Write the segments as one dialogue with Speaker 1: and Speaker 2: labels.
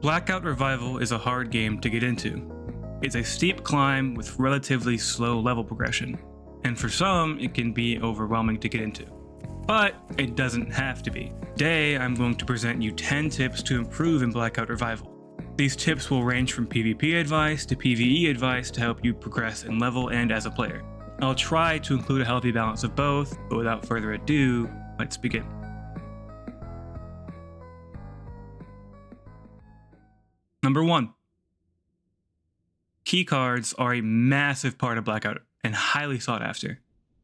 Speaker 1: Blackout Revival is a hard game to get into. It's a steep climb with relatively slow level progression, and for some, it can be overwhelming to get into. But it doesn't have to be. Today, I'm going to present you 10 tips to improve in Blackout Revival. These tips will range from PvP advice to PvE advice to help you progress in level and as a player. I'll try to include a healthy balance of both, but without further ado, let's begin. Number 1. Keycards are a massive part of Blackout and highly sought after.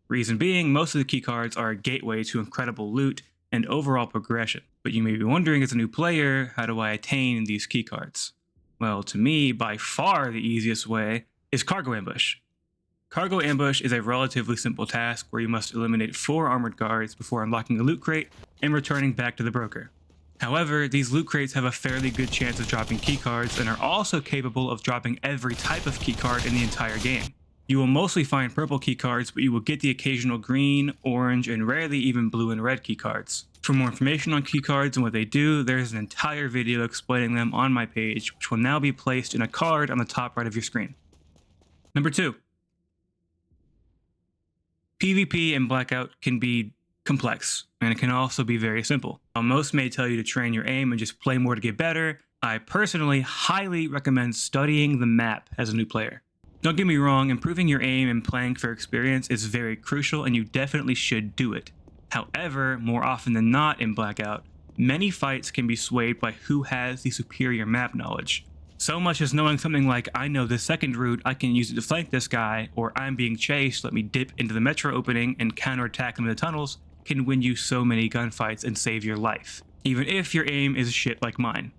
Speaker 1: Reason being, most of the keycards are a gateway to incredible loot and overall progression. But you may be wondering, as a new player, how do I attain these keycards? Well, to me, by far the easiest way is Cargo Ambush. Cargo Ambush is a relatively simple task where you must eliminate 4 armored guards before unlocking a loot crate and returning back to the broker. However, these loot crates have a fairly good chance of dropping keycards and are also capable of dropping every type of keycard in the entire game. You will mostly find purple keycards, but you will get the occasional green, orange, and rarely even blue and red keycards. For more information on keycards and what they do, there's an entire video explaining them on my page, which will now be placed in a card on the top right of your screen. Number 2. PvP in Blackout can be complex, and it can also be very simple. While most may tell you to train your aim and just play more to get better, I personally highly recommend studying the map as a new player. Don't get me wrong, improving your aim and playing for experience is very crucial, and you definitely should do it. However, more often than not in Blackout, many fights can be swayed by who has the superior map knowledge. So much as knowing something like, I know this second route, I can use it to flank this guy, or I'm being chased, let me dip into the metro opening and counterattack him in the tunnels, can win you so many gunfights and save your life, even if your aim is shit like mine.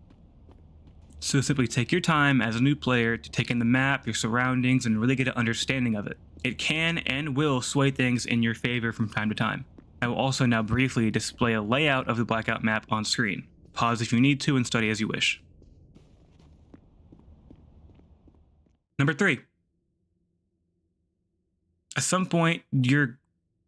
Speaker 1: So simply take your time as a new player to take in the map, your surroundings, and really get an understanding of it. It can and will sway things in your favor from time to time. I will also now briefly display a layout of the Blackout map on screen. Pause if you need to and study as you wish. Number 3. At some point, you're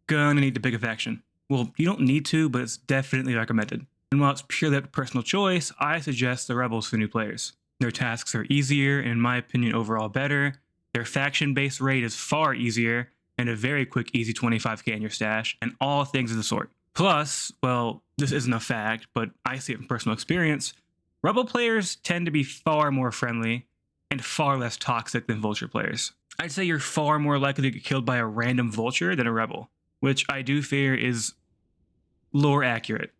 Speaker 1: gonna need to pick a faction. Well, you don't need to, but it's definitely recommended. And while it's purely up to personal choice, I suggest the Rebels for new players. Their tasks are easier and in my opinion overall better. Their faction-based raid is far easier and a very quick easy 25k in your stash, and all things of the sort. Plus, well, this isn't a fact, but I see it from personal experience, Rebel players tend to be far more friendly and far less toxic than Vulture players. I'd say you're far more likely to get killed by a random Vulture than a Rebel, which I do fear is lore accurate.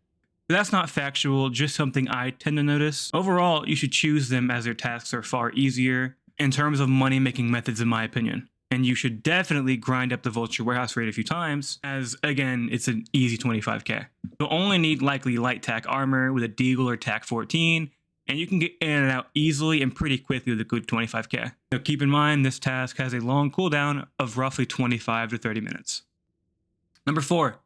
Speaker 1: But that's not factual, just something I tend to notice. Overall, you should choose them as their tasks are far easier in terms of money-making methods in my opinion. And you should definitely grind up the Vulture warehouse raid a few times, as again, it's an easy 25k. You'll only need likely light tack armor with a deagle or tack 14, and you can get in and out easily and pretty quickly with a good 25k. Now keep in mind, this task has a long cooldown of roughly 25 to 30 minutes. Number 4.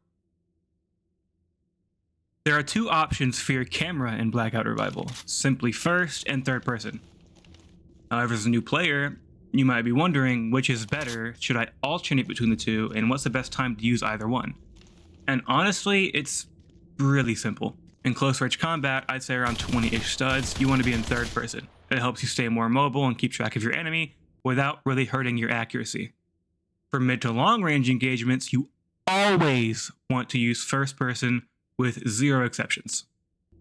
Speaker 1: There are 2 options for your camera in Blackout Revival, simply first and third person. However, as a new player, you might be wondering which is better, should I alternate between the 2, and what's the best time to use either one? And honestly, it's really simple. In close range combat, I'd say around 20-ish studs, you want to be in third person. It helps you stay more mobile and keep track of your enemy without really hurting your accuracy. For mid to long range engagements, you always want to use first person with 0 exceptions.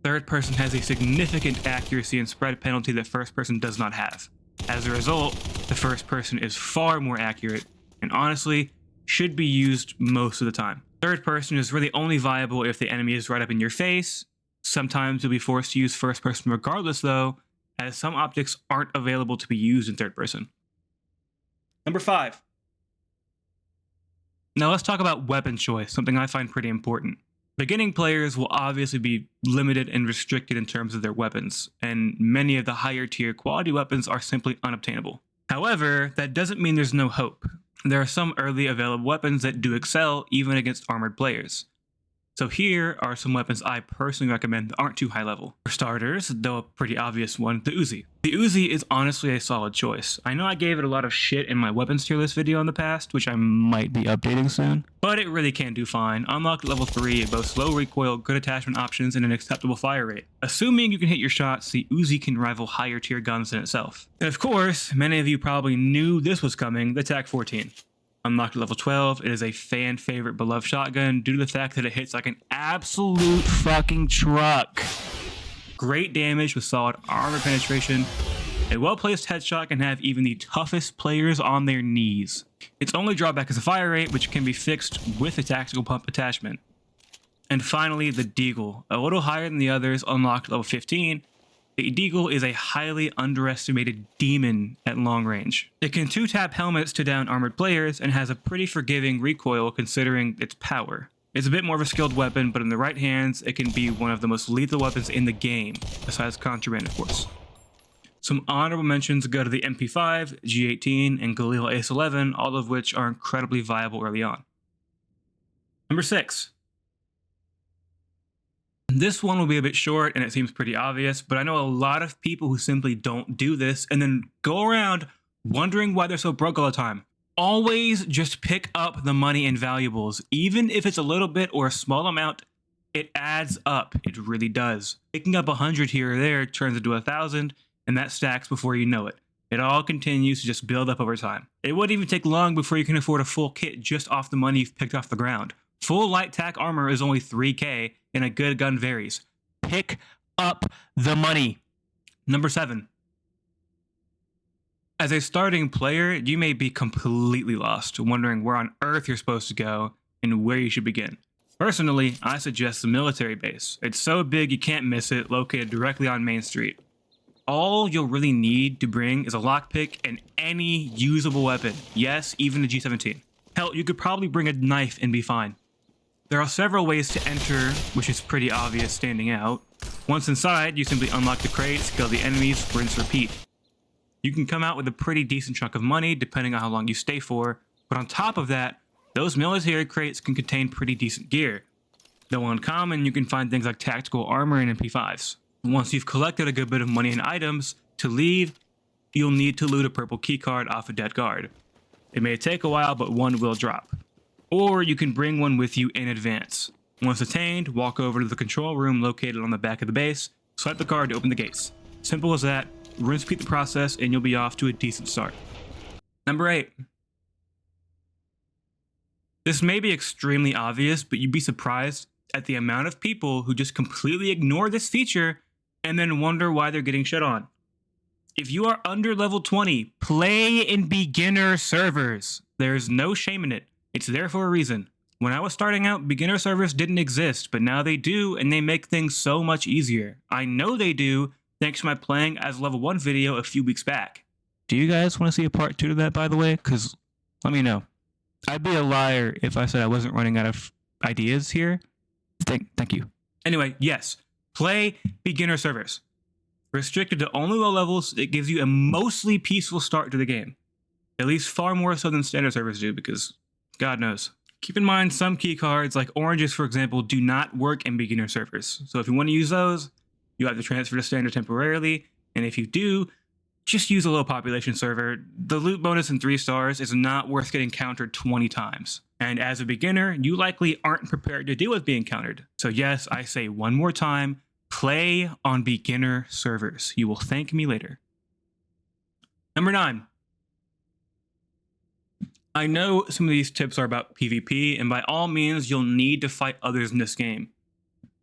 Speaker 1: Third person has a significant accuracy and spread penalty that first person does not have. As a result, the first person is far more accurate and honestly should be used most of the time. Third person is really only viable if the enemy is right up in your face. Sometimes you'll be forced to use first person regardless though, as some optics aren't available to be used in third person. Number 5. Now let's talk about weapon choice, something I find pretty important. Beginning players will obviously be limited and restricted in terms of their weapons, and many of the higher tier quality weapons are simply unobtainable. However, that doesn't mean there's no hope. There are some early available weapons that do excel even against armored players. So here are some weapons I personally recommend that aren't too high level. For starters, though a pretty obvious one, the Uzi. The Uzi is honestly a solid choice. I know I gave it a lot of shit in my weapons tier list video in the past, which I might be updating soon, but it really can do fine. Unlocked at level 3, it boasts low recoil, good attachment options, and an acceptable fire rate. Assuming you can hit your shots, the Uzi can rival higher tier guns in itself. And of course, many of you probably knew this was coming, the TAC-14. Unlocked at level 12, it is a fan favorite beloved shotgun due to the fact that it hits like an absolute fucking truck. Great damage with solid armor penetration. A well-placed headshot can have even the toughest players on their knees. Its only drawback is the fire rate, which can be fixed with a tactical pump attachment. And finally, the Deagle. A little higher than the others, unlocked at level 15, the Deagle is a highly underestimated demon at long range. It can 2-tap helmets to down armored players and has a pretty forgiving recoil considering its power. It's a bit more of a skilled weapon, but in the right hands, it can be one of the most lethal weapons in the game, besides contraband, of course. Some honorable mentions go to the MP5, G18, and Galil Ace 11, all of which are incredibly viable early on. Number 6. This one will be a bit short and it seems pretty obvious, but I know a lot of people who simply don't do this and then go around wondering why they're so broke all the time. Always just pick up the money and valuables. Even if it's a little bit or a small amount, it adds up. It really does. Picking up 100 here or there turns into 1,000, and that stacks before you know it. It all continues to just build up over time. It wouldn't even take long before you can afford a full kit just off the money you've picked off the ground. Full light tac armor is only 3k, and a good gun varies. Pick up the money. Number 7. As a starting player, you may be completely lost, wondering where on earth you're supposed to go and where you should begin. Personally, I suggest the military base. It's so big you can't miss it, located directly on Main Street. All you'll really need to bring is a lockpick and any usable weapon. Yes, even the G17. Hell, you could probably bring a knife and be fine. There are several ways to enter, which is pretty obvious standing out. Once inside, you simply unlock the crates, kill the enemies, rinse, repeat. You can come out with a pretty decent chunk of money, depending on how long you stay for, but on top of that, those military crates can contain pretty decent gear. Though uncommon, you can find things like tactical armor and MP5s. Once you've collected a good bit of money and items, to leave, you'll need to loot a purple keycard off a dead guard. It may take a while, but one will drop. Or you can bring one with you in advance. Once attained, walk over to the control room located on the back of the base, swipe the card to open the gates. Simple as that, rinse repeat the process, and you'll be off to a decent start. Number 8. This may be extremely obvious, but you'd be surprised at the amount of people who just completely ignore this feature and then wonder why they're getting shit on. If you are under level 20, play in beginner servers. There's no shame in it. It's there for a reason. When I was starting out, beginner servers didn't exist, but now they do, and they make things so much easier. I know they do, thanks to my playing as level 1 video a few weeks back. Do you guys want to see a part 2 to that, by the way? Because let me know. I'd be a liar if I said I wasn't running out of ideas here. Thank you. Anyway, yes, play beginner servers. Restricted to only low levels, it gives you a mostly peaceful start to the game. At least far more so than standard servers do, because God knows. Keep in mind, some keycards, like oranges for example, do not work in beginner servers. So if you want to use those, you have to transfer to standard temporarily, and if you do, just use a low population server. The loot bonus in 3 stars is not worth getting countered 20 times. And as a beginner, you likely aren't prepared to deal with being countered. So yes, I say one more time, play on beginner servers. You will thank me later. Number 9. I know some of these tips are about PvP, and by all means, you'll need to fight others in this game.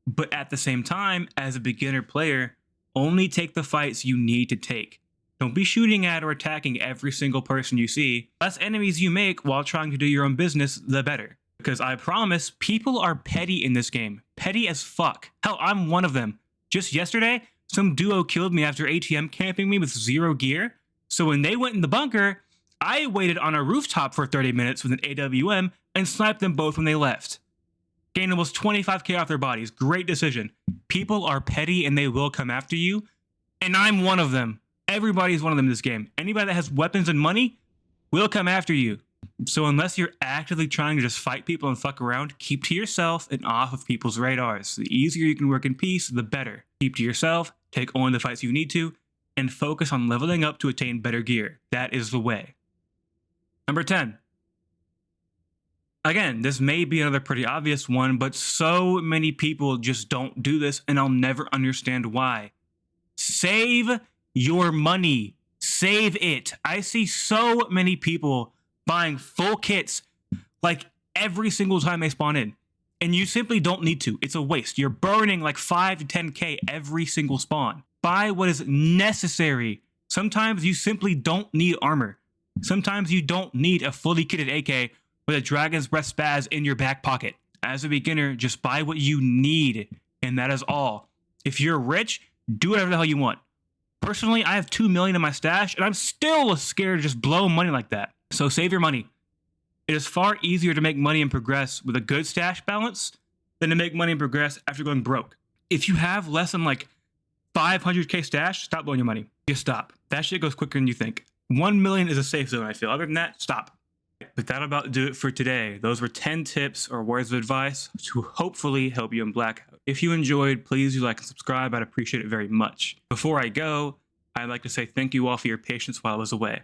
Speaker 1: But at the same time, as a beginner player, only take the fights you need to take. Don't be shooting at or attacking every single person you see. The less enemies you make while trying to do your own business, the better. Because I promise, people are petty in this game. Petty as fuck. Hell, I'm one of them. Just yesterday, some duo killed me after ATM camping me with 0 gear. So when they went in the bunker, I waited on a rooftop for 30 minutes with an AWM and sniped them both when they left. Gained almost 25k off their bodies. Great decision. People are petty and they will come after you. And I'm one of them. Everybody's one of them in this game. Anybody that has weapons and money will come after you. So unless you're actively trying to just fight people and fuck around, keep to yourself and off of people's radars. The easier you can work in peace, the better. Keep to yourself, take on the fights you need to, and focus on leveling up to attain better gear. That is the way. Number 10. Again, this may be another pretty obvious one, but so many people just don't do this, and I'll never understand why. Save your money. Save it. I see so many people buying full kits like every single time they spawn in, and you simply don't need to. It's a waste. You're burning like 5 to 10K every single spawn. Buy what is necessary. Sometimes you simply don't need armor. Sometimes you don't need a fully kitted AK with a Dragon's Breath spaz in your back pocket. As a beginner, just buy what you need, and that is all. If you're rich, do whatever the hell you want. Personally, I have 2 million in my stash, and I'm still scared to just blow money like that. So save your money. It is far easier to make money and progress with a good stash balance than to make money and progress after going broke. If you have less than like 500K stash, stop blowing your money. Just stop. That shit goes quicker than you think. 1 million is a safe zone, I feel. Other than that, stop. But that'll about do it for today. Those were 10 tips or words of advice to hopefully help you in Blackout. If you enjoyed, please do like and subscribe. I'd appreciate it very much. Before I go, I'd like to say thank you all for your patience while I was away.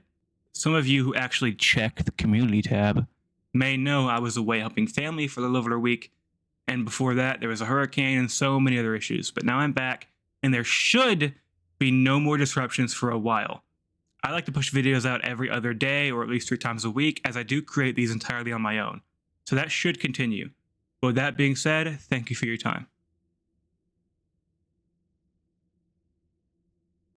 Speaker 1: Some of you who actually check the community tab may know I was away helping family for a little over a week. And before that, there was a hurricane and so many other issues. But now I'm back, and there should be no more disruptions for a while. I like to push videos out every other day or at least 3 times a week, as I do create these entirely on my own. So that should continue. But with that being said, thank you for your time.